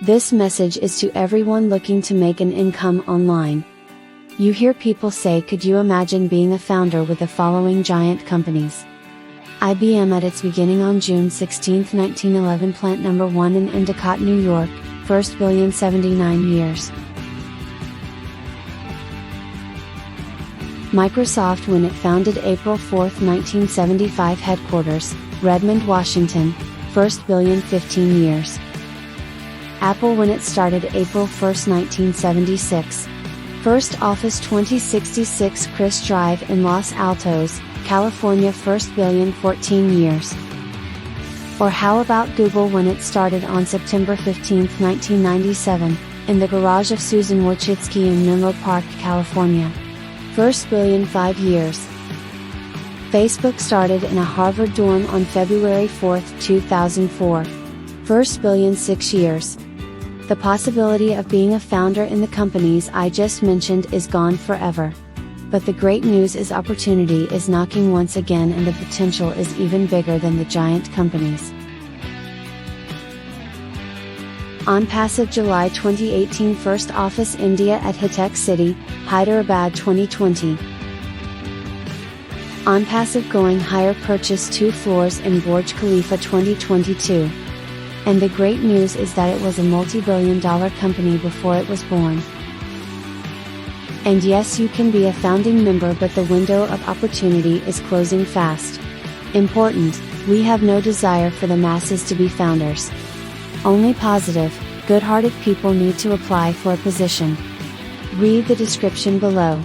This message is to everyone looking to make an income online. You hear people say, could you imagine being a founder with the following giant companies? IBM at its beginning on June 16, 1911, plant number 1 in Endicott, New York, first billion 79 years. Microsoft when it founded April 4, 1975, headquarters, Redmond, Washington, first billion 15 years. Apple when it started April 1, 1976. First office 2066 Chris Drive in Los Altos, California, first billion 14 years. Or how about Google when it started on September 15, 1997, in the garage of Susan Wojcicki in Menlo Park, California. First billion 5 years. Facebook started in a Harvard dorm on February 4, 2004. First billion 6 years. The possibility of being a founder in the companies I just mentioned is gone forever. But the great news is opportunity is knocking once again, and the potential is even bigger than the giant companies. Onpassive July 2018, first office India at Hitech City, Hyderabad 2020. Onpassive going higher, purchase 2 floors in Burj Khalifa 2022. And the great news is that it was a multi-billion-dollar company before it was born. And yes, you can be a founding member, but the window of opportunity is closing fast. Important, we have no desire for the masses to be founders. Only positive, good-hearted people need to apply for a position. Read the description below.